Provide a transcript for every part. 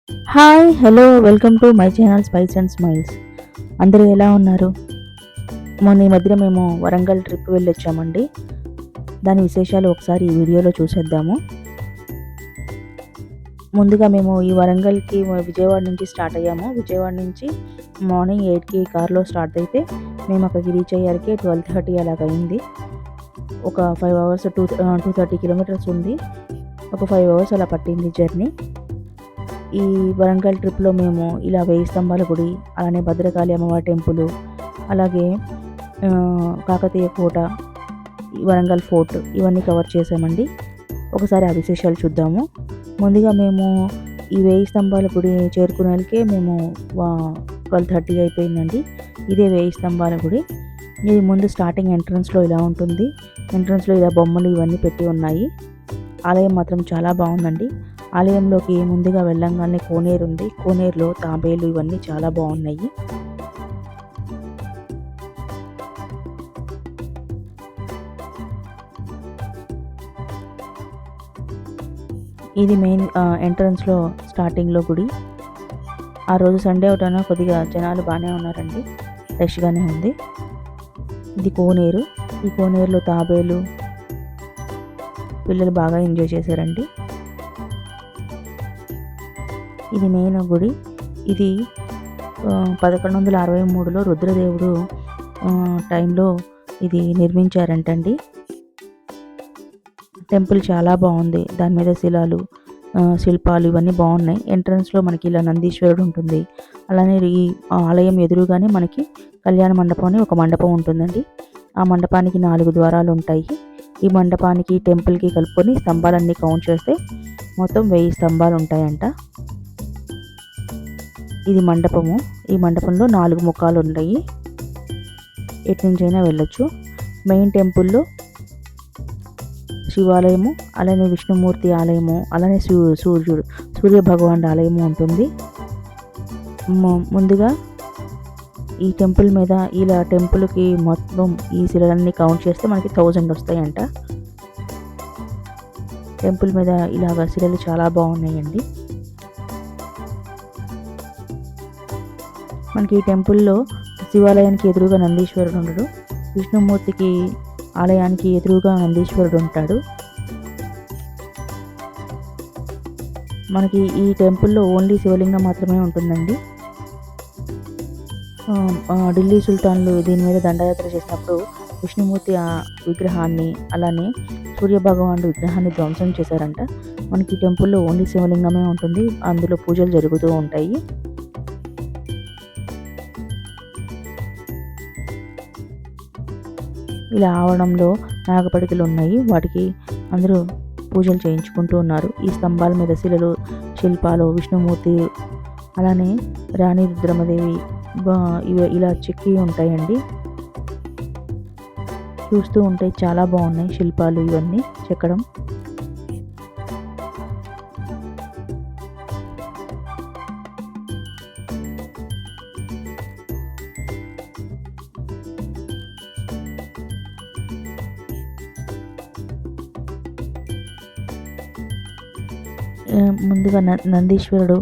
Hi! Hello! Welcome to my channel spice and smiles. అందరూ ఎలా ఉన్నారు? మొన్న ఈ మధ్య మేము వరంగల్ ట్రిప్ వెళ్ళొచ్చామండి. దాని విశేషాలు ఒకసారి ఈ వీడియోలో చూసేద్దాము. ముందుగా మేము ఈ వరంగల్‌కి విజయవాడ నుంచి స్టార్ట్ అయ్యాము. విజయవాడ నుంచి మార్నింగ్ 8కి కార్‌లో స్టార్ట్ అయితే మేము అక్కడికి రీచ్ అయ్యేసరికి 12:30 అలాగ అయింది. ఒక 5 అవర్స్ 230 కిలోమీటర్స్ ఉంది. ఒక 5 అవర్స్ అలా పట్టింది జర్నీ. ఈ వరంగల్ ట్రిప్‌లో మేము ఇలా 1000 స్తంభాల గుడి, అలానే భద్రకాళి అమ్మవారి టెంపులు, అలాగే కాకతీయ కోట, ఈ వరంగల్ ఫోర్ట్ ఇవన్నీ కవర్ చేసామండి. ఒకసారి ఆ విశేషాలు చూద్దాము. ముందుగా మేము ఈ 1000 స్తంభాల గుడి చేరుకునేలకే మేము 12:30 అయిపోయిందండి. ఇదే 1000 స్తంభాల గుడి. ఇది ముందు స్టార్టింగ్ ఎంట్రన్స్‌లో ఇలా ఉంటుంది. ఎంట్రన్స్‌లో ఇలా బొమ్మలు ఇవన్నీ పెట్టి ఉన్నాయి. ఆలయం మాత్రం చాలా బాగుందండి. ఆలయంలోకి ముందుగా వెళ్ళంగానే కోనేరు ఉంది. కోనేరులో తాబేలు ఇవన్నీ చాలా బాగున్నాయి. ఇది మెయిన్ ఎంట్రన్స్‌లో స్టార్టింగ్‌లో గుడి. ఆ రోజు సండే ఒకటన కొద్దిగా జనాలు బాగానే ఉన్నారండి. రష్‌గానే ఉంది. ఇది కోనేరు. ఈ కోనేరులో తాబేలు పిల్లలు బాగా ఎంజాయ్ చేశారండి. ఇది మెయిన్ గుడి. ఇది 1163లో రుద్రదేవుడు టైంలో ఇది నిర్మించారంటండి. టెంపుల్ చాలా బాగుంది. దాని మీద శిల్పాలు ఇవన్నీ బాగున్నాయి. ఎంట్రన్స్‌లో మనకి ఇలా నందీశ్వరుడు ఉంటుంది. అలానే ఈ ఆలయం ఎదురుగానే మనకి కళ్యాణ మండపం అని ఒక మండపం ఉంటుందండి. ఆ మండపానికి 4 ద్వారాలు ఉంటాయి. ఈ మండపానికి టెంపుల్‌కి కలుపుకొని స్తంభాలన్నీ కౌంట్ చేస్తే మొత్తం 1000 స్తంభాలు ఉంటాయంట. ఇది మండపము. ఈ మండపంలో 4 ముఖాలు ఉన్నాయి. ఎటు నుంచైనా వెళ్ళొచ్చు. మెయిన్ టెంపుల్లో శివాలయము, అలానే విష్ణుమూర్తి ఆలయము, అలానే సూర్య భగవానుడి ఆలయము ఉంటుంది. ముందుగా ఈ టెంపుల్ మీద ఇలా టెంపుల్కి మొత్తం ఈ శిలలన్నీ కౌంట్ చేస్తే మనకి 1000 వస్తాయంట. టెంపుల్ మీద ఇలాగ శిలలు చాలా బాగున్నాయండి. మనకి ఈ టెంపుల్లో శివాలయానికి ఎదురుగా నందీశ్వరుడు ఉండడు. విష్ణుమూర్తికి ఆలయానికి ఎదురుగా నందీశ్వరుడు ఉంటాడు. మనకి ఈ టెంపుల్లో ఓన్లీ శివలింగం మాత్రమే ఉంటుందండి. ఢిల్లీ సుల్తాన్లు దీని మీద దండయాత్ర చేసినప్పుడు విష్ణుమూర్తి విగ్రహాన్ని, అలానే సూర్యభగవానుడు విగ్రహాన్ని ధ్వంసం చేశారంట. మనకి ఈ టెంపుల్లో ఓన్లీ శివలింగమే ఉంటుంది. అందులో పూజలు జరుగుతూ ఉంటాయి. ఇలా ఆవరణంలో నాగపడికలు ఉన్నాయి. వాటికి అందరూ పూజలు చేయించుకుంటూ ఉన్నారు. ఈ స్తంభాల మీద శిల్పాలు విష్ణుమూర్తి, అలానే రాణి రుద్రమదేవి ఇలా చెక్కి ఉంటాయండి. చూస్తూ ఉంటే చాలా బాగున్నాయి శిల్పాలు ఇవన్నీ చెక్కడం. ముందుగా నందీశ్వరుడు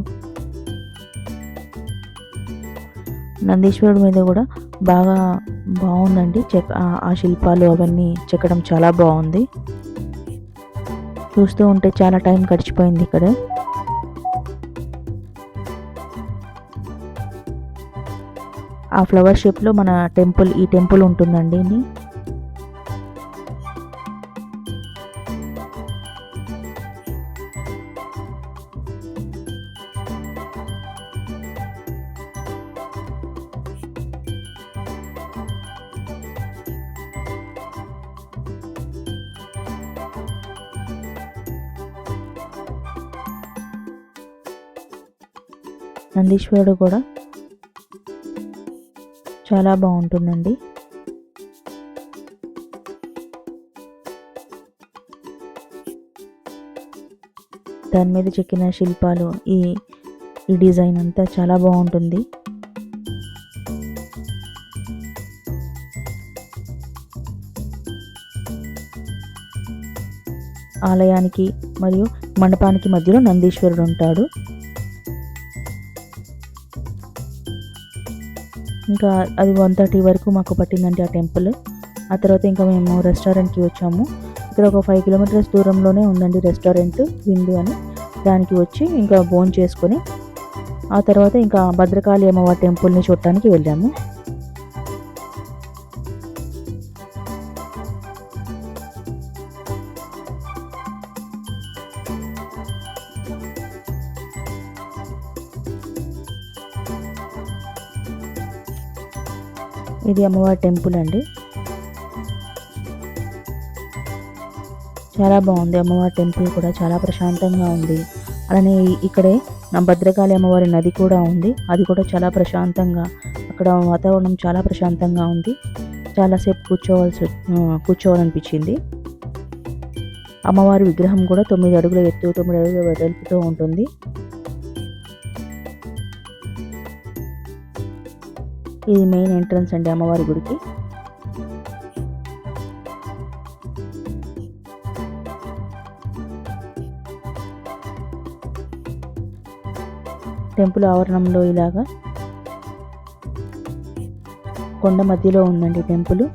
మీద కూడా బాగా బాగుందండి. ఆ శిల్పాలు అవన్నీ చెక్కడం చాలా బాగుంది. చూస్తూ ఉంటే చాలా టైం గడిచిపోయింది ఇక్కడ. ఆ ఫ్లవర్ షేప్లో మన ఈ టెంపుల్ ఉంటుందండి. నందీశ్వరుడు కూడా చాలా బాగుంటుందండి. దాని మీద చెక్కిన శిల్పాలు ఈ డిజైన్ అంతా చాలా బాగుంటుంది. ఆలయానికి మరియు మండపానికి మధ్యలో నందీశ్వరుడు ఉంటాడు. ఇంకా అది 1:30 వరకు మాకు పట్టిందండి ఆ టెంపుల్. ఆ తర్వాత ఇంకా మేము రెస్టారెంట్కి వచ్చాము. ఇక్కడ ఒక 5 కిలోమీటర్స్ దూరంలోనే ఉందండి రెస్టారెంట్ విందు అని. దానికి వచ్చి ఇంకా భోంచేసుకొని ఆ తర్వాత ఇంకా భద్రకాళి అమ్మవారి టెంపుల్ని చూడటానికి వెళ్ళాము. ఇది అమ్మవారి టెంపుల్ అండి. చాలా బాగుంది అమ్మవారి టెంపుల్ కూడా, చాలా ప్రశాంతంగా ఉంది. అలానే ఇక్కడే భద్రకాళి అమ్మవారి నది కూడా ఉంది. అది కూడా చాలా ప్రశాంతంగా, అక్కడ వాతావరణం చాలా ప్రశాంతంగా ఉంది. చాలాసేపు కూర్చోవాలనిపించింది. అమ్మవారి విగ్రహం కూడా 9 అడుగుల ఎత్తు, 9 అడుగుల వెడల్పుతో ఉంటుంది. ఇది మెయిన్ ఎంట్రన్స్ అండి అమ్మవారి గుడికి. టెంపుల్ ఆవరణంలో ఇలాగా కొండ మధ్యలో ఉందండి టెంపుల్.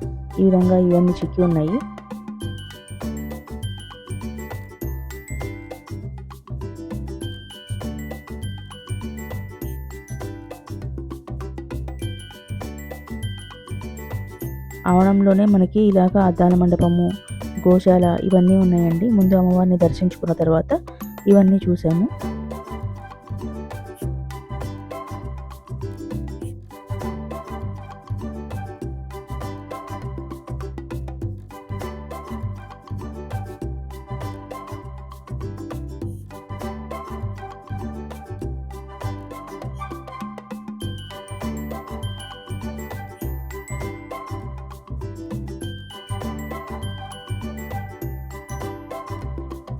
ఈ విధంగా ఇవన్నీ చిక్కి ఉన్నాయి. ఆవరణంలోనే మనకి ఇలాగా అద్దాల మండపము, గోశాల ఇవన్నీ ఉన్నాయండి. ముందు అమ్మవారిని దర్శించుకున్న తర్వాత ఇవన్నీ చూసాము.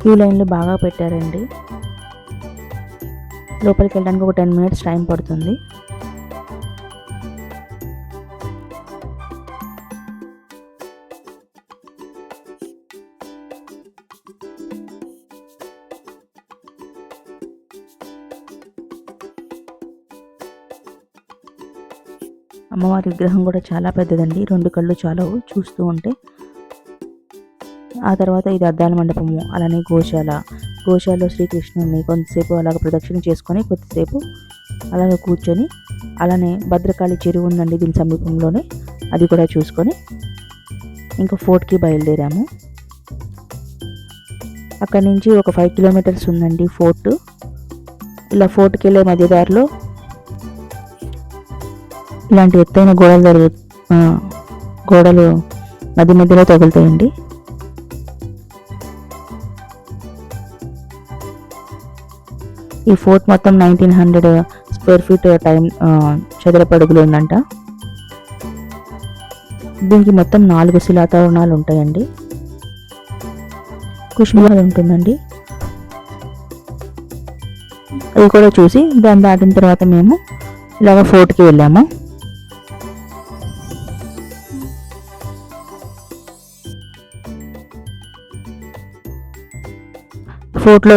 క్యూ లైన్లు బాగా పెట్టారండి. లోపలికి వెళ్ళడానికి ఒక 10 మినిట్స్ టైం పడుతుంది. అమ్మవారి విగ్రహం కూడా చాలా పెద్దదండి. 2 కళ్ళు చాలవు చూస్తూ ఉంటే. ఆ తర్వాత ఇది అద్దాల మండపము, అలానే గోశాలలో శ్రీకృష్ణుని కొంతసేపు అలాగ ప్రదక్షిణ చేసుకొని కొద్దిసేపు అలాగే కూర్చొని, అలానే భద్రకాళి చెరువు ఉందండి దీని సమీపంలోనే, అది కూడా చూసుకొని ఇంకా ఫోర్ట్కి బయలుదేరాము. అక్కడి నుంచి ఒక 5 కిలోమీటర్స్ ఉందండి ఫోర్ట్. ఇలా ఫోర్ట్కి వెళ్ళే మధ్యదారిలో ఇలాంటి ఎత్తైన గోడలు మధ్యలో తగులుతాయండి. ఈ ఫోర్ట్ మొత్తం 1900 స్క్వేర్ ఫీట్ చదరపు అడుగులు ఉందంట. దీనికి మొత్తం 4 శిలాతోరణాలు ఉంటాయండి. కుష్మహల్ ఉంటుందండి. అది కూడా చూసి దాన్ని దాటిన తర్వాత మేము ఇలాగ ఫోర్ట్కి వెళ్ళాము. ఫోర్ట్లో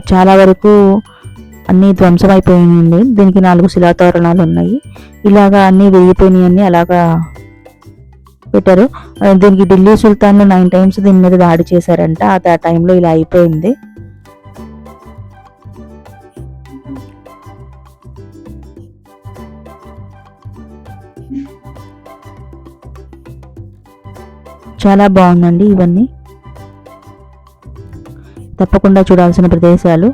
చాలా వరకు అన్నీ ధ్వంసం అయిపోయినాయండి. దీనికి 4 శిలాతోరణాలు ఉన్నాయి. ఇలాగా అన్నీ విరిగిపోయినాయన్నీ అలాగా పెట్టారు. దీనికి ఢిల్లీ సుల్తాన్లు 9 టైమ్స్ దీని మీద దాడి చేశారంట. ఆ టైంలో ఇలా అయిపోయింది. చాలా బాగుందండి. ఇవన్నీ తప్పకుండా చూడాల్సిన ప్రదేశాలు.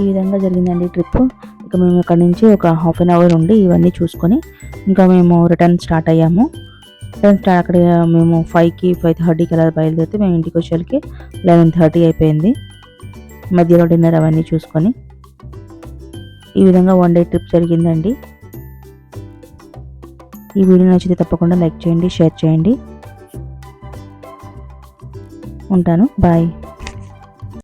ఈ విధంగా జరిగిందండి ట్రిప్. ఇక మేము ఇక్కడ నుంచి ఒక హాఫ్ అన్ అవర్ ఉండి ఇవన్నీ చూసుకొని ఇంకా మేము రిటర్న్ స్టార్ట్ అయ్యాము. అక్కడ మేము 5:30కి అలా బయలుదేరితే మేము ఇంటికి వచ్చేసరికి 11:30 అయిపోయింది. మధ్యలో డిన్నర్ అవన్నీ చూసుకొని ఈ విధంగా 1 డే ట్రిప్ జరిగిందండి. ఈ వీడియో నచ్చితే తప్పకుండా లైక్ చేయండి, షేర్ చేయండి. ఉంటాను. బాయ్.